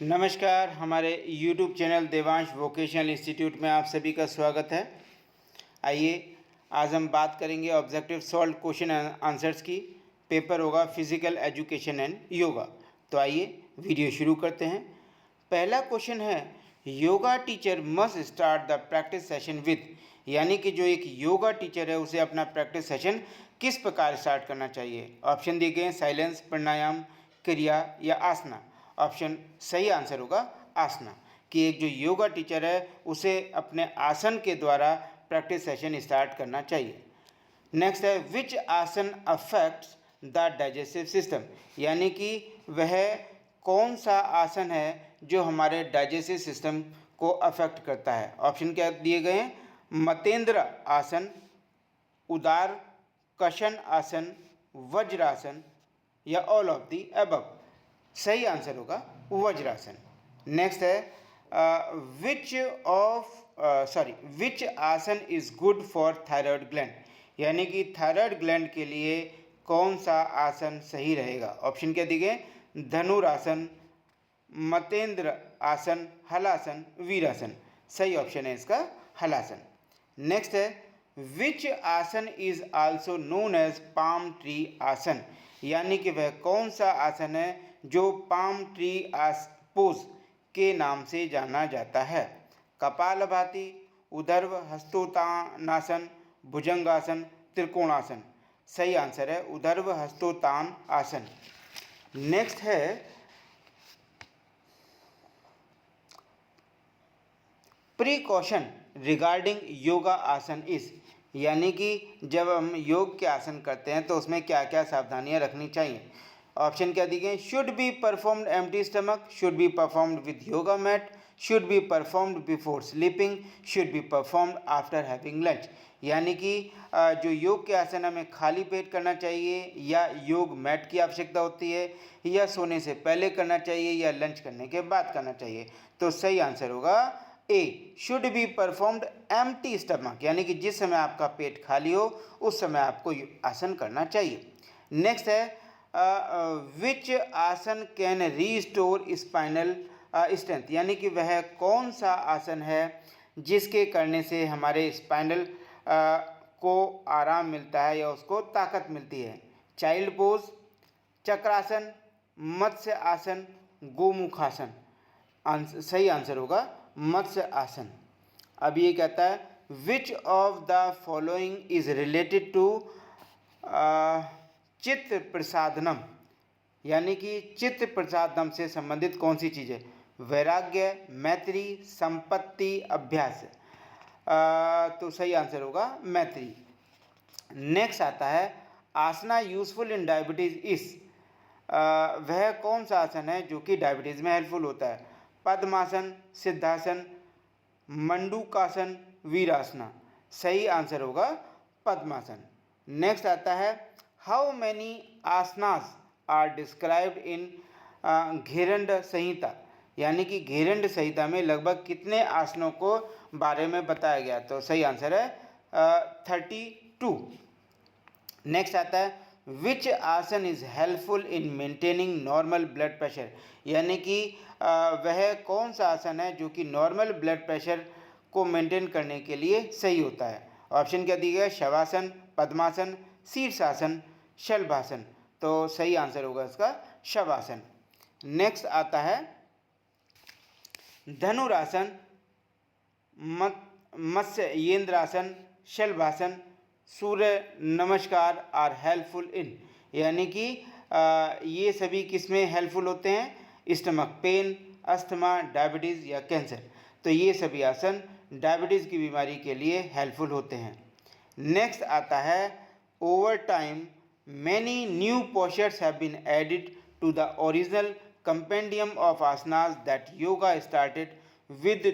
नमस्कार, हमारे YouTube channel Devansh vocational institute में आप सभी का स्वागत है। आइए आज हम बात करेंगे ऑब्जेक्टिव सॉल्व क्वेश्चन आंसर्स की। पेपर होगा फिजिकल एजुकेशन एंड योगा। तो आइए वीडियो शुरू करते हैं। पहला क्वेश्चन है, yoga teacher must start the practice session with, यानी कि जो एक योगा टीचर है उसे अपना प्रैक्टिस सेशन किस प्रकार स्टार्ट करना चाहिए। ऑप्शन दिए गए हैं साइलेंस, प्राणायाम, क्रिया या आसना। ऑप्शन सही आंसर होगा आसना, कि एक जो योगा टीचर है उसे अपने आसन के द्वारा प्रैक्टिस सेशन स्टार्ट करना चाहिए। नेक्स्ट है, विच आसन अफेक्ट्स द डाइजेस्टिव सिस्टम, यानी कि वह कौन सा आसन है जो हमारे डाइजेस्टिव सिस्टम को अफेक्ट करता है। ऑप्शन क्या दिए गए हैं, मतेंद्र आसन, उदार कशन आसन, वज्रासन या ऑल ऑफ दी अबव। सही आंसर होगा वज्रासन। नेक्स्ट है, which asana is good for thyroid gland, यानी कि थायराइड ग्लैंड के लिए कौन सा आसन सही रहेगा। ऑप्शन क्या दिए गए, धनुरासन, मतेंद्र आसन, हलासन, वीरासन। सही ऑप्शन है इसका हलासन। नेक्स्ट है, which asana is also known as palm tree asana, यानी कि वह कौन सा आसन है जो पाम ट्री पोज के नाम से जाना जाता है। कपालभाति, ऊर्ध्व हस्तोत्तानासन, भुजंगासन, त्रिकोणासन। सही आंसर है ऊर्ध्व हस्तोत्तान आसन। नेक्स्ट है, प्रिकॉशन रिगार्डिंग योगा आसन इज, यानी कि जब हम योग के आसन करते हैं तो उसमें क्या क्या सावधानियां रखनी चाहिए। ऑप्शन क्या दिए गए, should be performed empty stomach, should be performed with yoga mat, should be performed before sleeping, should be performed after having lunch, यानी कि जो योग के आसन हमें खाली पेट करना चाहिए या योग मैट की आवश्यकता होती है, या सोने से पहले करना चाहिए या लंच करने के बाद करना चाहिए। तो सही आंसर होगा A, should be performed empty stomach, यानी कि जिस समय आपका पेट खाली हो उस समय आपको आसन करना चाहिए। नेक्स्ट है, विच आसन कैन रीस्टोर स्पाइनल स्ट्रेंथ, यानी कि वह कौन सा आसन है जिसके करने से हमारे स्पाइनल को आराम मिलता है या उसको ताकत मिलती है। चाइल्ड पोज, चक्रासन, मत्स्य आसन, गोमुखासन। सही आंसर होगा मत्स्य आसन। अब ये कहता है, which of the following is related to chitta prasadanam, यानी कि चित्त प्रसादनम से संबंधित कौन सी चीज़ है। वैराग्य, मैत्री, संपत्ति, अभ्यास। तो सही आंसर होगा मैत्री। नेक्स्ट आता है, आसना यूजफुल इन डायबिटीज इस, वह कौन सा आसन है जो कि डायबिटीज़ में हेल्पफुल होता है। पद्मासन, सिद्धासन, मंडूकासन, वीरासना। सही आंसर होगा पद्मासन। नेक्स्ट आता है, how many asanas are described in Gheranda Samhita, यानी कि घेरंड संहिता में लगभग कितने आसनों को बारे में बताया गया। तो सही आंसर है 32। नेक्स्ट आता है, which asana is helpful in maintaining normal blood pressure, यानी कि वह कौन सा आसन है जो कि नॉर्मल ब्लड प्रेशर को मेंटेन करने के लिए सही होता है। ऑप्शन क्या दिए गए, शवासन, पद्मासन, शीर्षासन, शलभासन। तो सही आंसर होगा इसका शवासन। नेक्स्ट आता है, धनुरासन, मत्स्येंद्रासन, शलभासन, सूर्य नमस्कार आर हेल्पफुल इन, यानी कि ये सभी किसमें हेल्पफुल होते हैं, स्टमक पेन, अस्थमा, डायबिटीज़ या कैंसर। तो ये सभी आसन डायबिटीज़ की बीमारी के लिए हेल्पफुल होते हैं। नेक्स्ट आता है, over time many new postures have been added to the original compendium of asanas that yoga started with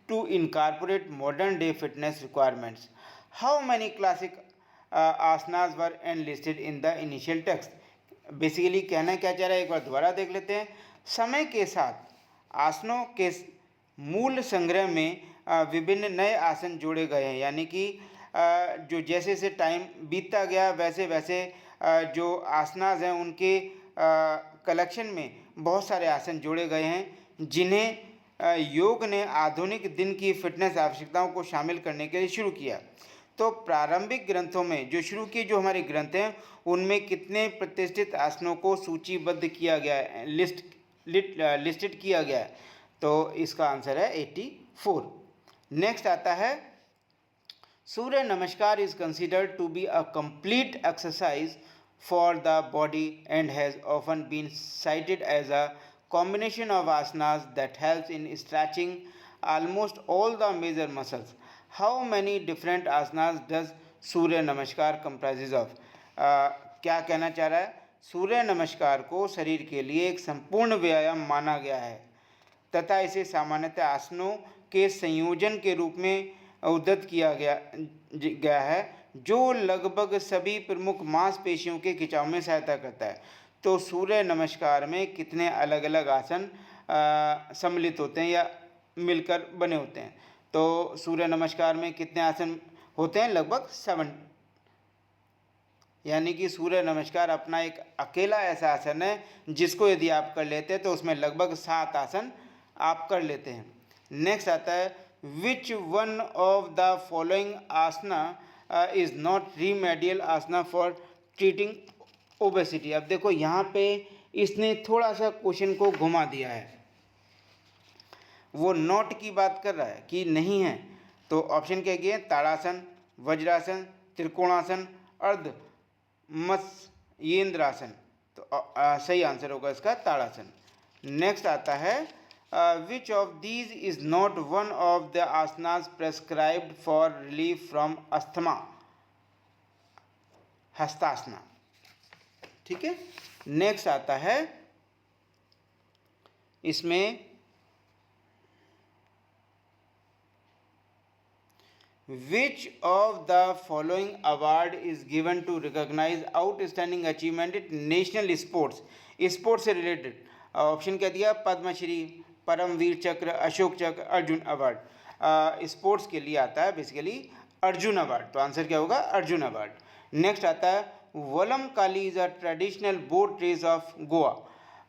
to incorporate modern day fitness requirements. How many classic asanas were enlisted in the initial text? Basically कहना क्या चाह रहा है, एक बार दोबारा देख लेते हैं। समय के साथ आसनों के मूल संग्रह में विभिन्न नए आसन जोड़े गए हैं, यानी कि जो जैसे जैसे टाइम बीतता गया वैसे वैसे जो आसनाज हैं उनके कलेक्शन में बहुत सारे आसन जोड़े गए हैं जिन्हें योग ने आधुनिक दिन की फिटनेस आवश्यकताओं को शामिल करने के लिए शुरू किया। तो प्रारंभिक ग्रंथों में जो शुरू की जो हमारे ग्रंथ हैं उनमें कितने प्रतिष्ठित आसनों को सूचीबद्ध किया गया है, लिस्टेड किया गया है? तो इसका आंसर है 84। नेक्स्ट आता है surya namaskar is considered to be a complete exercise for the body and has often been cited as a combination of asanas that helps in stretching almost all the major muscles. How many different asanas does सूर्य नमस्कार comprises of? क्या कहना चाह रहा है? सूर्य नमस्कार को शरीर के लिए एक संपूर्ण व्यायाम माना गया है तथा इसे सामान्यतः आसनों के संयोजन के रूप में उद्धृत किया गया है जो लगभग सभी प्रमुख मांसपेशियों के खिंचाव में सहायता करता है। तो सूर्य नमस्कार में कितने अलग अलग आसन सम्मिलित होते हैं या मिलकर बने होते हैं? तो सूर्य नमस्कार में कितने आसन होते हैं? लगभग 7। यानी कि सूर्य नमस्कार अपना एक अकेला ऐसा आसन है जिसको यदि आप कर लेते हैं तो उसमें लगभग 7 आसन आप कर लेते हैं। नेक्स्ट आता है which one of the following asana is not remedial asana for treating obesity. अब देखो यहाँ पे इसने थोड़ा सा क्वेश्चन को घुमा दिया है, वो नॉट की बात कर रहा है कि नहीं है। तो ऑप्शन क्या किए? ताड़ासन, वज्रासन, त्रिकोणासन, अर्ध मत्स्येंद्रासन। तो सही आंसर होगा इसका ताड़ासन। नेक्स्ट आता है which of these is not one of the asanas prescribed for relief from asthma? Hastasana. ठीक है। नेक्स्ट आता है इसमें Which of the following award is given to recognize outstanding achievement in national sports? Sports से रिलेटेड ऑप्शन क्या दिया? पद्मश्री, परमवीर चक्र, अशोक चक्र, अर्जुन अवार्ड। स्पोर्ट्स के लिए आता है बेसिकली अर्जुन अवार्ड। तो आंसर क्या होगा? अर्जुन अवार्ड। नेक्स्ट आता है Vallam Kali is a traditional boat race of Goa.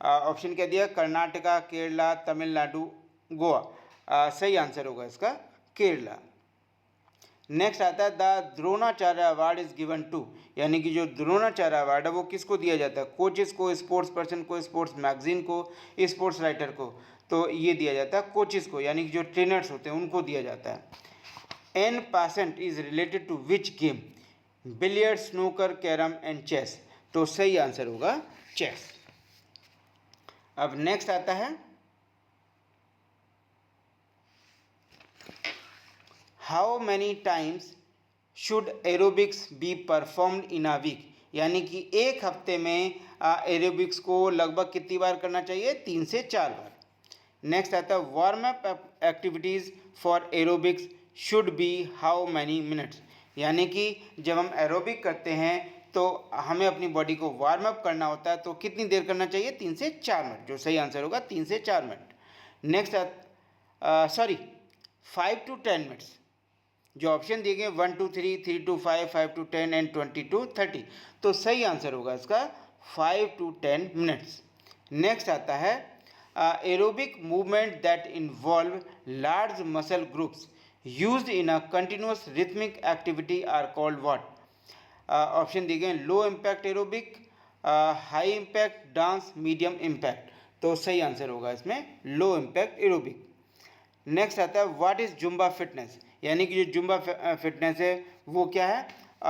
Option क्या दिया? कर्नाटका, केरला, तमिलनाडु, गोवा। सही आंसर होगा इसका केरला। नेक्स्ट आता है the Dronacharya award is given to, यानी कि जो द्रोणाचार्य अवार्ड है वो किसको दिया जाता है? कोचेस को, स्पोर्ट्स पर्सन को, स्पोर्ट्स मैगजीन को, स्पोर्ट्स राइटर को। तो ये दिया जाता है कोचेस को, यानी कि जो ट्रेनर्स होते हैं उनको दिया जाता है। En passant is related to which game? Billiard, snooker, carrom and chess. तो सही आंसर होगा चेस। अब नेक्स्ट आता है how many times should aerobics be performed in a week? यानी कि एक हफ्ते में एरोबिक्स को लगभग कितनी बार करना चाहिए? 3 से 4 बार। नेक्स्ट आता है warm up activities for aerobics should be how many minutes? यानी कि जब हम एरोबिक करते हैं तो हमें अपनी बॉडी को वार्म अप करना होता है, तो कितनी देर करना चाहिए? 3 से 4 मिनट। जो सही आंसर होगा 3 से 4 मिनट। Next 5 to 10 minutes. जो ऑप्शन दिए गए 1 to 3, 3 to 5, 5 to 10 and 20 to 30। तो सही आंसर होगा इसका 5 to 10 मिनट्स। नेक्स्ट आता है aerobic movement that involve large muscle groups used in a continuous rhythmic activity are called what? Option दिए गए low impact aerobic, high impact, dance, medium impact. तो सही आंसर होगा इसमें लो इम्पैक्ट एरोबिक। नेक्स्ट आता है व्हाट इज जुम्बा फिटनेस? यानी कि जो जुम्बा फिटनेस है वो क्या है?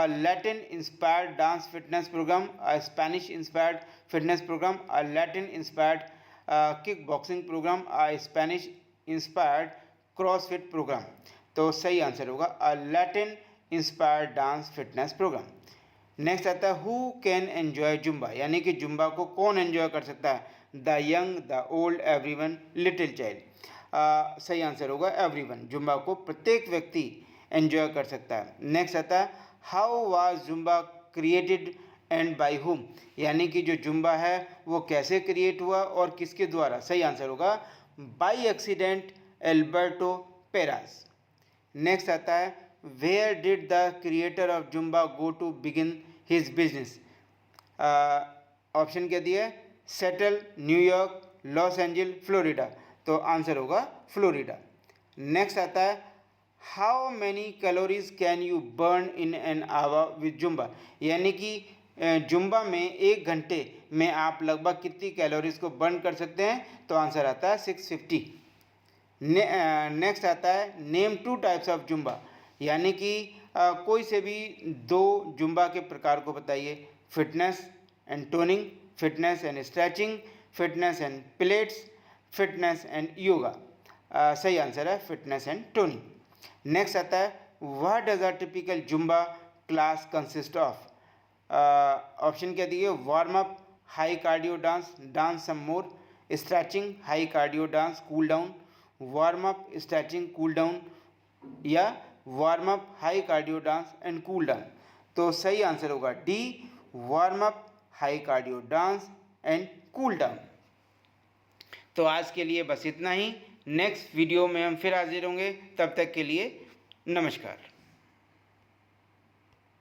Latin inspired dance fitness program, Spanish inspired fitness program, Latin inspired kick boxing program, Spanish inspired CrossFit program. तो सही आंसर होगा Latin inspired dance fitness program. Next आता है हु कैन एन्जॉय जुम्बा? यानी कि जुम्बा को कौन एन्जॉय कर सकता है? The young, the old, everyone, little child. सही आंसर होगा एवरीवन। जुम्बा को प्रत्येक व्यक्ति एंजॉय कर सकता है। नेक्स्ट आता है how was Zumba created and by whom? यानी कि जो जुम्बा है वो कैसे क्रिएट हुआ और किसके द्वारा? सही आंसर होगा by accident, Alberto Perez. Next आता है where did the creator of Zumba go to begin his business? Option क्या दिया है? Seattle, New York, Los Angeles, Florida. तो आंसर होगा फ्लोरिडा। नेक्स्ट आता है how many calories can you burn in an hour with Zumba, यानी कि Zumba में 1 घंटे में आप लगभग कितनी कैलोरीज को बर्न कर सकते हैं, तो आंसर आता है 650। नेक्स्ट आता है नेम 2 टाइप्स ऑफ जुम्बा, यानी कि कोई से भी 2 जुम्बा के प्रकार को बताइए। Fitness and toning, fitness and stretching, fitness and pilates, fitness and yoga. सही आंसर है फिटनेस एंड टोनिंग। नेक्स्ट आता है what does a typical Zumba class consist of. Option क्या दिए, warm up, high cardio dance, dance some more, stretching, high cardio dance, cool down, warm up, stretching, cool down, या warm up, high cardio dance and cool down. तो सही answer होगा D, warm up, high cardio dance and cool down. तो आज के लिए बस इतना ही। नेक्स्ट वीडियो में हम फिर हाजिर होंगे, तब तक के लिए नमस्कार।